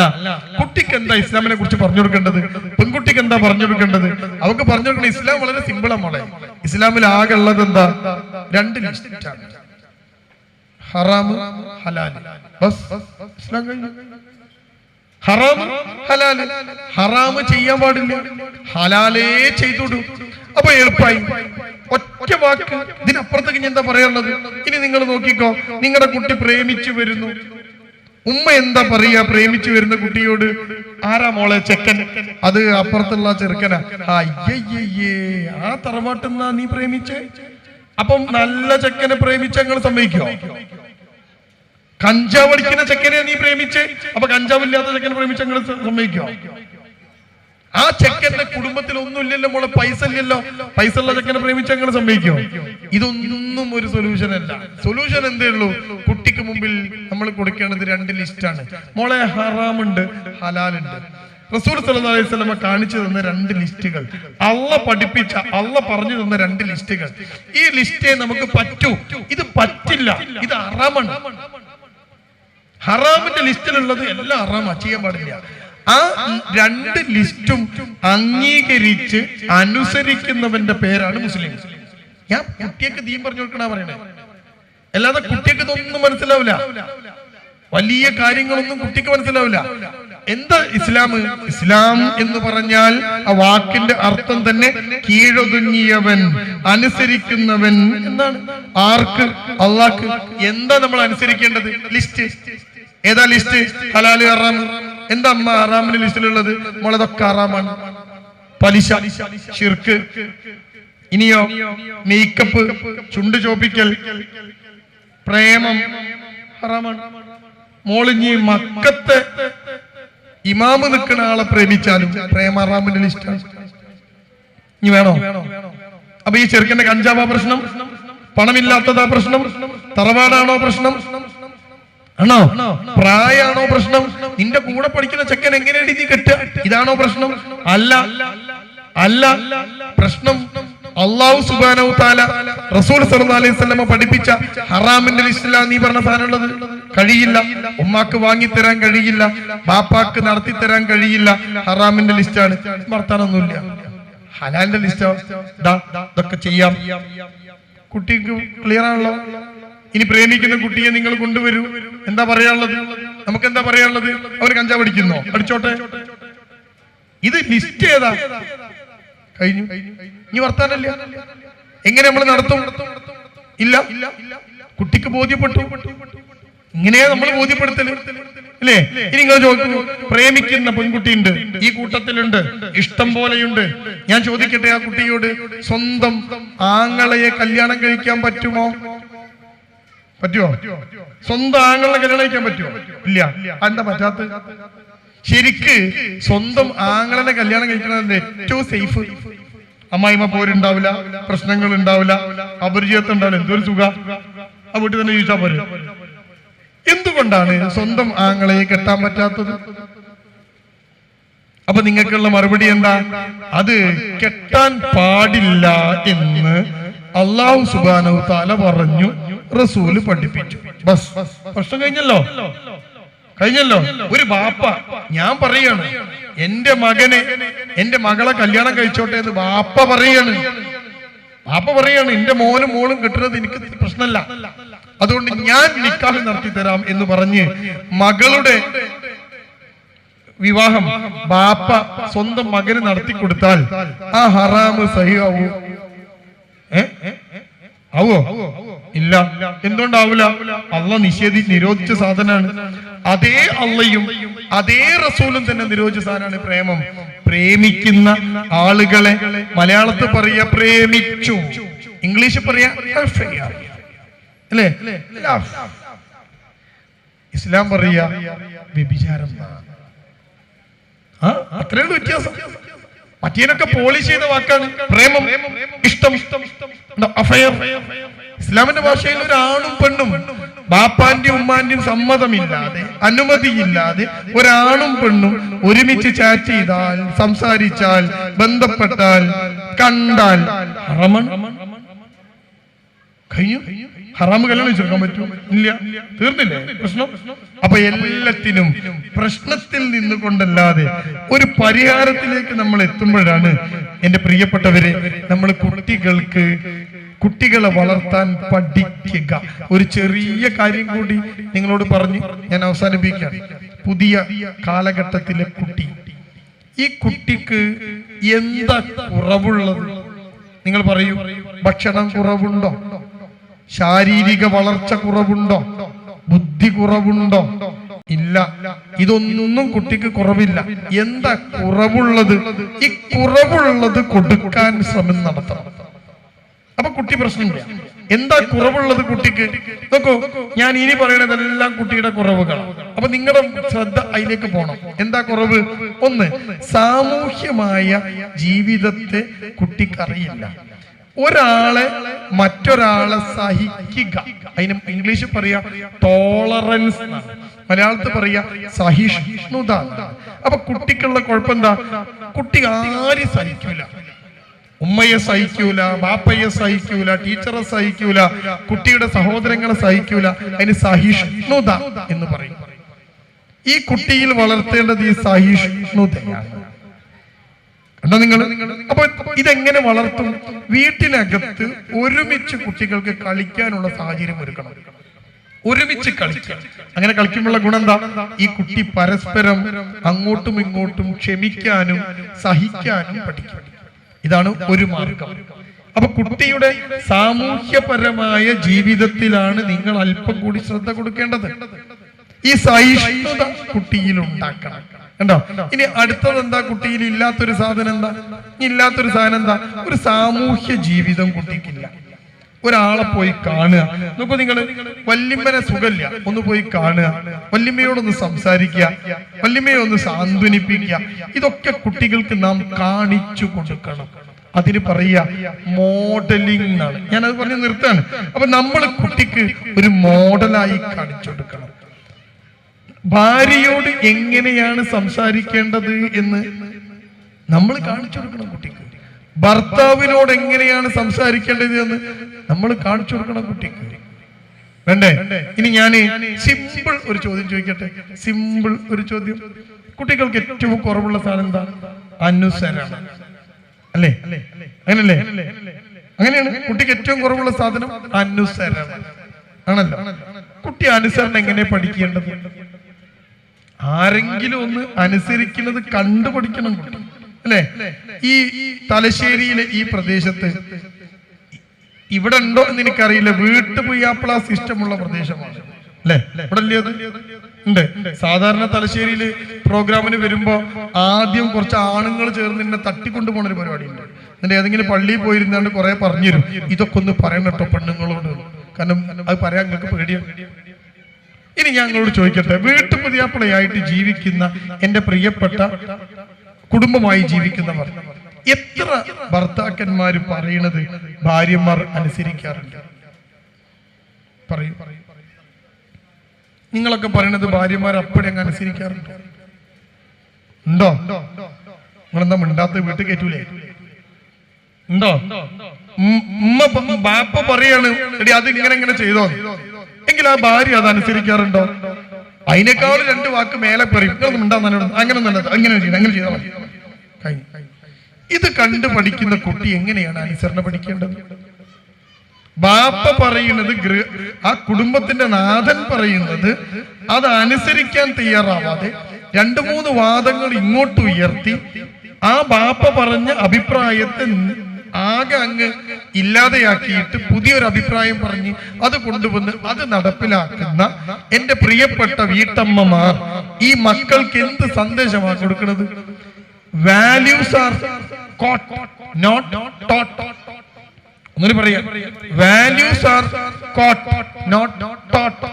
കുട്ടിക്ക് എന്താ ഇസ്ലാമിനെ കുറിച്ച് പറഞ്ഞു കൊടുക്കേണ്ടത്? പെൺകുട്ടിക്ക് എന്താ പറഞ്ഞു കൊടുക്കേണ്ടത്? അവർക്ക് പറഞ്ഞു കൊടുക്കേണ്ടത് ഇസ്ലാം വളരെ സിമ്പിളാ മോളെ. ഇസ്ലാമിൽ ആകെ ഉള്ളത് എന്താ? 2 ലിസ്റ്റാണ്, ഹറാമ് ഹലാല്. ബസ്, ഇസ്ലാം കഴിഞ്ഞു. ഹറാമ് ഹലാല്. ഹറാമ് ചെയ്യാൻ പാടില്ല, ഹലാലേ ചെയ്തോടൂ. അപ്പൊ എളുപ്പമായി. ഒറ്റ വാക്ക്. ഇതിനപ്പുറത്തേക്ക് ഞാൻ എന്താ പറയാനുള്ളത്? ഇനി നിങ്ങൾ നോക്കിക്കോ, നിങ്ങളുടെ കുട്ടി പ്രേമിച്ചു വരുന്നു. ഉമ്മ എന്താ പറയാ പ്രേമിച്ചു വരുന്ന കുട്ടിയോട്? ആരാ മോളെ ചെക്കൻ? അത് അപ്പുറത്തുള്ള ചെറുക്കനാ. അയ്യയ്യേ, ആ തറവാട്ടെന്നാ നീ പ്രേമിച്ചേ? അപ്പം നല്ല ചെക്കനെ പ്രേമിച്ച നിങ്ങൾ സമ്മതിക്കോ? കഞ്ചാവ് അടിക്കുന്ന ചെക്കനെ നീ പ്രേമിച്ചേ, അപ്പൊ കഞ്ചാവില്ലാത്ത ചെക്കനെ പ്രേമിച്ച നിങ്ങൾ സമ്മതിക്കോ? ആ ചെക്കന്റെ കുടുംബത്തിൽ ഒന്നുമില്ലല്ലോ മോളെ, പൈസ ഇല്ലല്ലോ. പൈസ ഉള്ള ചെക്കനെ പ്രേമിച്ച നിങ്ങൾ സമ്മതിക്കോ? ഇതൊന്നും ഒരു സൊല്യൂഷൻ അല്ല. സൊല്യൂഷൻ എന്തേ ഉള്ളൂ? കുട്ടിക്ക് മുമ്പിൽ നമ്മൾ കൊടുക്കേണ്ടത് 2 ലിസ്റ്റാണ് മോളെ. ഹറാമുണ്ട്, ഹലാലുണ്ട്. റസൂൽ സല്ലല്ലാഹു അലൈഹി വസല്ലം കാണിച്ചു തന്ന 2 ലിസ്റ്റുകൾ, അള്ള പറഞ്ഞു തന്ന 2 ലിസ്റ്റുകൾ. ഈ ലിസ്റ്റേ നമുക്ക് പറ്റൂ, ഇത് പറ്റില്ല, ഇത് ഹറാമാണ്. ഹറാമിന്റെ ലിസ്റ്റിലുള്ളത് എല്ലാം ഹറാമാ, ചെയ്യാൻ പാടില്ല. ആ 2 ലിസ്റ്റും അംഗീകരിച്ച് അനുസരിക്കുന്നവന്റെ പേരാണ് മുസ്ലിം. ഞാൻ കുട്ടിയൊക്കെ ദീൻ പറഞ്ഞു കൊടുക്കണ പറയണേ, അല്ലാതെ കുട്ടിയൊക്കെ ഇതൊന്നും മനസ്സിലാവില്ല. വലിയ കാര്യങ്ങളൊന്നും കുട്ടിക്ക് മനസ്സിലാവില്ല. എന്താ ഇസ്ലാം? ഇസ്ലാം എന്ന് പറഞ്ഞാൽ ആ വാക്കിന്റെ അർത്ഥം തന്നെ കീഴൊതുങ്ങിയവൻ, അനുസരിക്കുന്നവൻ എന്നാണ്. ആർക്ക്? അള്ളാഹ്ക്ക്. എന്താ നമ്മൾ അനുസരിക്കേണ്ടത്? ലിസ്റ്റ്. ഏതാ ലിസ്റ്റ്? ഹലാല്, ഹറാം. എന്താ അമ്മ ഹറാമിന്റെ ലിസ്റ്റിലുള്ളത്? മോളതൊക്കെ ഹറാമാണ്. പലിശ, ശിർക്ക്, ഇനിയോ മേക്കപ്പ്, ചുണ്ട് ചോപ്പിക്കൽ, പ്രേമം ഹറാമാണ്. മോളിഞ്ഞി മക്കത്തെ ഇമാമ് നിൽക്കുന്ന ആളെ പ്രേമിച്ചാലും പ്രേമറാമിന്റെ ലിസ്റ്റാണ്. ഇനി വേണോ? അപ്പൊ ഈ ചെറുക്കന്റെ കഞ്ചാവാ പ്രശ്നം? പണമില്ലാത്തതാ പ്രശ്നം? തറവാടാണോ പ്രശ്നം? ആണോ? പ്രായാണോ പ്രശ്നം? നിന്റെ കൂടെ പഠിക്കുന്ന ചെക്കൻ എങ്ങനെയാണ് നീ കെട്ടുക? ഇതാണോ പ്രശ്നം? അല്ല അല്ല. പ്രശ്നം അല്ലാഹു സുബ്ഹാനഹു തആല റസൂൽ സല്ലല്ലാഹു അലൈഹി വസല്ലം പഠിപ്പിച്ച ഹറാമിന്റെ ലിസ്റ്റിലാണ് നീ പറഞ്ഞ സാധനം ഉള്ളത്. കഴിയില്ല. ഉമ്മാക്ക് വാങ്ങിത്തരാൻ കഴിയില്ല, ബാപ്പാക്ക് നടത്തി തരാൻ കഴിയില്ല. ഹറാമിന്റെ ലിസ്റ്റാണ്. വർത്താനൊന്നുമില്ല. ഹലാലിന്റെ ലിസ്റ്റ് ഇതൊക്കെ ചെയ്യാം. കുട്ടിക്ക് ക്ലിയർ ആണല്ലോ. ഇനി പ്രേമിക്കുന്ന കുട്ടിയെ നിങ്ങൾ കൊണ്ടുവരൂ. എന്താ പറയാനുള്ളത്? നമുക്ക് എന്താ പറയാനുള്ളത്? അവർ കഞ്ചാവ് അടിക്കുന്നോ? അടിച്ചോട്ടെ. ഇത് ലിസ്റ്റ് ഏതാ? കഴിഞ്ഞു. ഇനി വർത്താനല്ല. എങ്ങനെ നമ്മൾ നടത്തും? ഇല്ല. കുട്ടിക്ക് ബോധ്യപ്പെട്ടു. ഇങ്ങനെയാ നമ്മൾ ബോധ്യപ്പെടുത്തല് അല്ലേ? ഇനി നിങ്ങൾ ചോദിക്കൂ, പ്രേമിക്കുന്ന പെൺകുട്ടിയുണ്ട്, ഈ കൂട്ടത്തിലുണ്ട്, ഇഷ്ടം പോലെയുണ്ട്. ഞാൻ ചോദിക്കട്ടെ ആ കുട്ടിയോട്, സ്വന്തം ആങ്ങളയെ കല്യാണം കഴിക്കാൻ പറ്റുമോ? പറ്റുമോ? സ്വന്തം ആങ്ങളെ കല്യാണം കഴിക്കാൻ പറ്റുമോ? ഇല്ല. എന്താ പറ്റാത്ത? ശരിക്ക് സ്വന്തം ആങ്ങളെ കല്യാണം കഴിക്കണത് ഏറ്റവും സേഫ്. അമ്മായിമ്മ പോരുണ്ടാവില്ല, പ്രശ്നങ്ങൾ ഉണ്ടാവില്ല, അപരിചയത്വം ഉണ്ടാവില്ല. എന്തൊരു സുഖ. ആ വീട്ടിൽ തന്നെ ചോദിച്ചാൽ പോരെ. എന്തുകൊണ്ടാണ് സ്വന്തം ആങ്ങളെ കെട്ടാൻ പറ്റാത്തത്? അപ്പൊ നിങ്ങൾക്കുള്ള മറുപടി എന്താ? അത് കെട്ടാൻ പാടില്ല എന്ന് അല്ലാഹു സുബ്ഹാനഹു തആല പറഞ്ഞു, റസൂല് പഠിപ്പിച്ചു. ബസ് പ്രശ്നം കഴിഞ്ഞല്ലോ. ഒരു ബാപ്പ ഞാൻ പറയാണ്, എന്റെ മകനെ എന്റെ മകളെ കല്യാണം കഴിച്ചോട്ടെ എന്ന് ബാപ്പ പറയാണ്. എന്റെ മോനും മോളും കെട്ടുന്നത് എനിക്ക് പ്രശ്നമല്ല, അതുകൊണ്ട് ഞാൻ നിക്കാഹ് നടത്തി തരാം എന്ന് പറഞ്ഞ് മകളുടെ വിവാഹം ബാപ്പ സ്വന്തം മകന് നടത്തി കൊടുത്താൽ ആ ഹറാമ് സഹിയാവൂ? ആവോ? ഇല്ല. എന്തുകൊണ്ടാവില്ല? അള്ളാഹ് നിരോധിച്ച സാധനമാണ്. അതേ അള്ളയും അതേ റസൂലും തന്നെ നിരോധിച്ച സാധനമാണ് പ്രേമം. പ്രേമിക്കുന്ന ആളുകളെ മലയാളത്തിൽ പറയാ പ്രേമിച്ചു, ഇംഗ്ലീഷിൽ പറയാ അല്ലേ? ഇസ്ലാം പറയാ വ്യഭിചാരം. അത്രയുള്ള വ്യത്യാസം. മറ്റേനൊക്കെ പോളിഷ് ചെയ്ത വാക്കാണ് പ്രേമം, ഇഷ്ടം, അഫയർ. ഇസ്ലാമിന്റെ ഭാഷയിൽ ഒരാണും പെണ്ണും ബാപ്പാന്റെയും ഉമ്മാന്റെയും സമ്മതമില്ലാതെ, അനുമതിയില്ലാതെ ഒരാണും പെണ്ണും ഒരുമിച്ച് ചാറ്റ് ചെയ്താൽ, സംസാരിച്ചാൽ, ബന്ധപ്പെട്ടാൽ, കണ്ടാൽ ഹറാമാണ്. കഴിഞ്ഞു. ഹറാമ് കല്യാണം ചേർക്കാൻ പറ്റും? ഇല്ല. തീർന്നില്ലേ പ്രശ്നം? അപ്പൊ എല്ലാത്തിനും പ്രശ്നത്തിൽ നിന്നുകൊണ്ടല്ലാതെ ഒരു പരിഹാരത്തിലേക്ക് നമ്മൾ എത്തുമ്പോഴാണ് എന്റെ പ്രിയപ്പെട്ടവരെ നമ്മൾ കുട്ടികളെ വളർത്താൻ പഠിക്കുക. ഒരു ചെറിയ കാര്യം കൂടി നിങ്ങളോട് പറഞ്ഞു ഞാൻ അവസാനിപ്പിക്കാം. പുതിയ കാലഘട്ടത്തിലെ കുട്ടി, ഈ കുട്ടിക്ക് എന്താ കുറവുള്ളത്? നിങ്ങൾ പറയൂ. ഭക്ഷണം കുറവുണ്ടോ? ശാരീരിക വളർച്ച കുറവുണ്ടോ? ബുദ്ധി കുറവുണ്ടോ? ഇല്ല. ഇതൊന്നും കുട്ടിക്ക് കുറവില്ല. എന്താ കുറവുള്ളത്? ഈ കുറവുള്ളത് കൊടുക്കാൻ ശ്രമം നടത്തണം. അപ്പൊ കുട്ടി പ്രശ്നമില്ല. എന്താ കുറവുള്ളത് കുട്ടിക്ക്? നോക്കൂ, ഞാൻ ഇനി പറയുന്നതെല്ലാം കുട്ടിയുടെ കുറവുകളാണ്. അപ്പൊ നിങ്ങളുടെ ശ്രദ്ധ അതിലേക്ക് പോകണം. എന്താ കുറവ്? ഒന്ന്, സാമൂഹ്യമായ ജീവിതത്തെ കുട്ടിക്ക് അറിയില്ല. മറ്റൊരാളെ സഹിക്കുക. അതിന് ഇംഗ്ലീഷിൽ പറയാ ടോളറൻസ്, മലയാളത്തിൽ പറയാ സഹിഷ്ണുത. അപ്പൊ കുട്ടിക്കുള്ള കുഴപ്പം എന്താ? കുട്ടി ആരും സഹിക്കൂല. ഉമ്മയെ സഹിക്കൂല, ബാപ്പയെ സഹിക്കൂല, ടീച്ചറെ സഹിക്കൂല, കുട്ടിയുടെ സഹോദരങ്ങളെ സഹിക്കൂല. അതിന് സഹിഷ്ണുത എന്ന് പറയും. ഈ കുട്ടിയിൽ വളർത്തേണ്ടത് ഈ സഹിഷ്ണുതയാണ്. നിങ്ങൾ അപ്പൊ ഇതെങ്ങനെ വളർത്തും? വീട്ടിനകത്ത് ഒരുമിച്ച് കുട്ടികൾക്ക് കളിക്കാനുള്ള സാഹചര്യം ഒരുക്കണം. ഒരുമിച്ച് കളിക്കുക. അങ്ങനെ കളിക്കുമ്പോഴുള്ള ഗുണം എന്താ? ഈ കുട്ടി പരസ്പരം അങ്ങോട്ടും ഇങ്ങോട്ടും ക്ഷമിക്കാനും സഹിക്കാനും പഠിക്കും. ഇതാണ് ഒരു മാർഗം. അപ്പൊ കുട്ടിയുടെ സാമൂഹ്യപരമായ ജീവിതത്തിലാണ് നിങ്ങൾ അല്പം കൂടി ശ്രദ്ധ കൊടുക്കേണ്ടത്. ഈ സഹിഷ്ണുത കുട്ടിയിൽ ഉണ്ടാക്കണം. കണ്ടോ? ഇനി അടുത്തത് എന്താ? കുട്ടിയിൽ ഇല്ലാത്തൊരു സാധനം എന്താ? ഒരു സാമൂഹ്യ ജീവിതം കുട്ടിക്കില്ല. ഒരാളെ പോയി കാണുക. നോക്കൂ നിങ്ങൾ, വല്യമ്മനെ സുഖമില്ല, ഒന്ന് പോയി കാണുക, വല്യമ്മയോടൊന്ന് സംസാരിക്കുക, വല്യമ്മയെ ഒന്ന് സാന്ത്വനിപ്പിക്കുക. ഇതൊക്കെ കുട്ടികൾക്ക് നാം കാണിച്ചു കൊടുക്കണം. അതിന് പറയുക മോഡലിംഗ് എന്നാണ്. ഞാനത് പറഞ്ഞ് നിർത്താണ്. അപ്പൊ നമ്മൾ കുട്ടിക്ക് ഒരു മോഡലായി കാണിച്ചു കൊടുക്കണം. ഭാര്യയോട് എങ്ങനെയാണ് സംസാരിക്കേണ്ടത് എന്ന് നമ്മൾ കാണിച്ചു കൊടുക്കണം കുട്ടിക്ക്. ഭർത്താവിനോട് എങ്ങനെയാണ് സംസാരിക്കേണ്ടത് എന്ന് നമ്മൾ കാണിച്ചു കൊടുക്കണം കുട്ടിക്ക്. വേണ്ടേ? ഇനി ഞാൻ സിമ്പിൾ ഒരു ചോദ്യം ചോദിക്കട്ടെ. സിമ്പിൾ ഒരു ചോദ്യം. കുട്ടികൾക്ക് ഏറ്റവും കുറവുള്ള സാധനം എന്താ? അനുസരണം അല്ലേ? അങ്ങനല്ലേ? അങ്ങനെയാണ്. കുട്ടിക്ക് ഏറ്റവും കുറവുള്ള സാധനം അനുസരണം ആണല്ലോ. കുട്ടി അനുസരണം എങ്ങനെ പഠിക്കേണ്ടത്? ആരെങ്കിലും ഒന്ന് അനുസരിക്കുന്നത് കണ്ടുപഠിക്കണം കുട്ടി, അല്ലേ? ഈ തലശ്ശേരിയിലെ ഈ പ്രദേശത്ത് ഇവിടെ ഉണ്ടോ എന്ന് എനിക്കറിയില്ല, വീട്ടുപുയ്യാപ്പിള സിസ്റ്റമുള്ള പ്രദേശമാണ് അല്ലേ? ഇവിടെ അല്ലേ അത്? ഉണ്ട്. സാധാരണ തലശ്ശേരിയില് പ്രോഗ്രാമിന് വരുമ്പോ ആദ്യം കുറച്ച് ആണുങ്ങൾ ചേർന്ന് എന്നെ തട്ടിക്കൊണ്ടുപോണ ഒരു പരിപാടി ഉണ്ട്. എന്നിട്ട് ഏതെങ്കിലും പള്ളിയിൽ പോയിരുന്നാണ്ട് കുറെ പറഞ്ഞു തരും, ഇതൊക്കെ ഒന്ന് പറയണം കേട്ടോ പെണ്ണുങ്ങളോട്, കാരണം അത് പറയാൻ നിങ്ങൾക്ക് പേടിയാണ്. ഇനി ഞാൻ നിങ്ങളോട് ചോദിക്കട്ടെ, വീട്ടുപുതിയാപ്പിളയായിട്ട് ജീവിക്കുന്ന എന്റെ പ്രിയപ്പെട്ട കുടുംബമായി ജീവിക്കുന്നവർ എത്ര ഭർത്താക്കന്മാര് പറയണത് ഭാര്യമാർ അനുസരിക്കാറുണ്ട്? പറയൂ. നിങ്ങളൊക്കെ പറയണത് ഭാര്യമാർ അപ്പടി അങ്ങ് അനുസരിക്കാറുണ്ട്? ഉണ്ടോ? നിങ്ങളെന്താ മിണ്ടാത്ത? വീട്ടിൽ കയറ്റൂലേ? ഉണ്ടോ? ബാപ്പ പറയാണ് എടി അത് ഇങ്ങനെ ചെയ്തോ, എങ്കിൽ ആ ഭാര്യ അത് അനുസരിക്കാറുണ്ടോ? അതിനേക്കാൾ 2 വാക്ക് മേലെ പറയും, അങ്ങനെ നല്ലത്, അങ്ങനെ ചെയ്യണം, അങ്ങനെ ചെയ്താൽ മതി. ഇത് കണ്ടു പഠിക്കുന്ന കുട്ടി എങ്ങനെയാണ് അനുസരണ പഠിക്കേണ്ടത്? ബാപ്പ പറയുന്നത്, ആ കുടുംബത്തിന്റെ നാഥൻ പറയുന്നത് അത് അനുസരിക്കാൻ തയ്യാറാവാതെ 2-3 വാദങ്ങൾ ഇങ്ങോട്ട് ഉയർത്തി ആ ബാപ്പ പറഞ്ഞ അഭിപ്രായത്തെ ആകെ അങ്ങ് ഇല്ലാതെയാക്കിയിട്ട് പുതിയൊരു അഭിപ്രായം പറഞ്ഞ് അത് കൊണ്ടുവന്ന് അത് നടപ്പിലാക്കുന്ന എന്റെ പ്രിയപ്പെട്ട വീട്ടമ്മമാർ ഈ മക്കൾക്ക് എന്ത് സന്ദേശമാണ് കൊടുക്കുന്നത്? Values R caught, not taught. ഒന്നുകൂടി പറയാം, values R caught, not taught.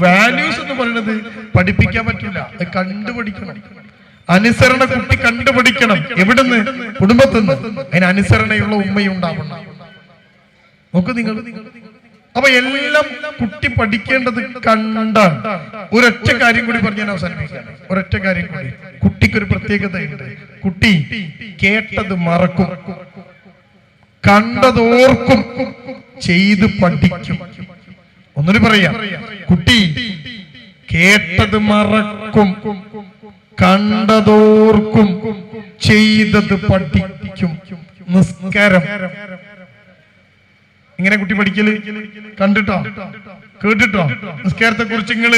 Values എന്ന് പറയുന്നത് പഠിപ്പിക്കാൻ പറ്റില്ല, അത് കണ്ടുപഠിക്കണം. അനുസരണ കുട്ടി കണ്ടുപിടിക്കണം. എവിടുന്ന്? കുടുംബത്തിന്ന്. അതിന് അനുസരണയുള്ള ഉമ്മയുണ്ടാവണം. നോക്ക് നിങ്ങൾ. അപ്പൊ എല്ലാം കുട്ടി പഠിക്കേണ്ടത് കണ്ടാണ്. ഒരൊറ്റ കാര്യം കൂടി പറഞ്ഞ് ഞാൻ അവസാനിപ്പിക്കാം. ഒരൊറ്റ കാര്യം കൂടി. കുട്ടിക്കൊരു പ്രത്യേകതയുണ്ട്. കുട്ടി കേട്ടത് മറക്കും, കണ്ടതോർക്കും, ചെയ്ത് പഠിക്കും. ഒന്നുകൂടി പറയാം, കുട്ടി കേട്ടത് മറക്കും, കണ്ടതോർക്കും, ചെയ്തത് പഠിക്കും. നിസ്കാരം ഇങ്ങനെ കുട്ടി പഠിക്കല് കണ്ടിട്ടോ കേട്ടിട്ടോ? നിസ്കാരത്തെ കുറിച്ച് നിങ്ങൾ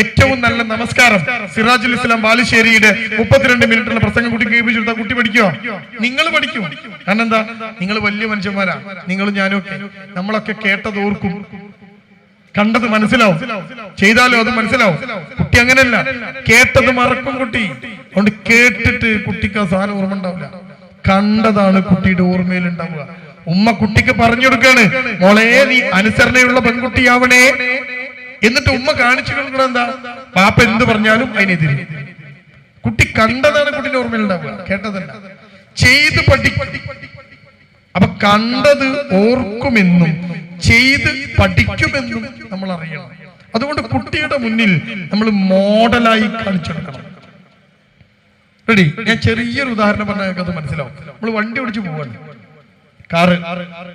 ഏറ്റവും നല്ല നമസ്കാരം സിറാജുൽ ഇസ്ലാം ബാലുശ്ശേരിയുടെ 32 മിനിറ്റുള്ള പ്രസംഗം കുട്ടി കേൾപ്പിച്ചെടുത്താൽ കുട്ടി പഠിക്കോ? നിങ്ങൾ പഠിക്കും. കാരണം എന്താ? നിങ്ങൾ വലിയ മനുഷ്യന്മാരാ, നിങ്ങളും ഞാനും ഒക്കെ. നമ്മളൊക്കെ കേട്ടത് ഓർക്കും, കണ്ടത് മനസ്സിലാവും, ചെയ്താലും അത് മനസ്സിലാവും. കുട്ടി അങ്ങനെയല്ല, കേട്ടത് മറക്കും കുട്ടി. അതുകൊണ്ട് കേട്ടിട്ട് കുട്ടിക്ക് ആ സാധനം ഓർമ്മ ഉണ്ടാവില്ല, കണ്ടതാണ് കുട്ടിയുടെ ഓർമ്മയിൽ ഉണ്ടാവുക. ഉമ്മ കുട്ടിക്ക് പറഞ്ഞു കൊടുക്കാണ്, മോളെ നീ അനുസരണയുള്ള പെൺകുട്ടിയാവണേ. എന്നിട്ട് ഉമ്മ കാണിച്ചു കൊടുക്കണം എന്താ? പാപ്പ എന്ത് പറഞ്ഞാലും അതിനെതിരെ. കുട്ടി കണ്ടതാണ് കുട്ടിയുടെ ഓർമ്മയിൽ ഉണ്ടാവുക, കേട്ടതല്ല. ചെയ്ത് പഠിക്കും. അപ്പൊ കണ്ടത് ഓർക്കുമെന്നും ചെയ്ത് പഠിക്കുമെന്നും നമ്മൾ അറിയണം. അതുകൊണ്ട് കുട്ടിയുടെ മുന്നിൽ നമ്മൾ മോഡലായി കാണിച്ചെടുക്കണം. റെഡി? ഞാൻ ചെറിയൊരു ഉദാഹരണം പറഞ്ഞാൽ അത് മനസ്സിലാവും. നമ്മൾ വണ്ടി ഓടിച്ചു പോവാണ്, കാറ്,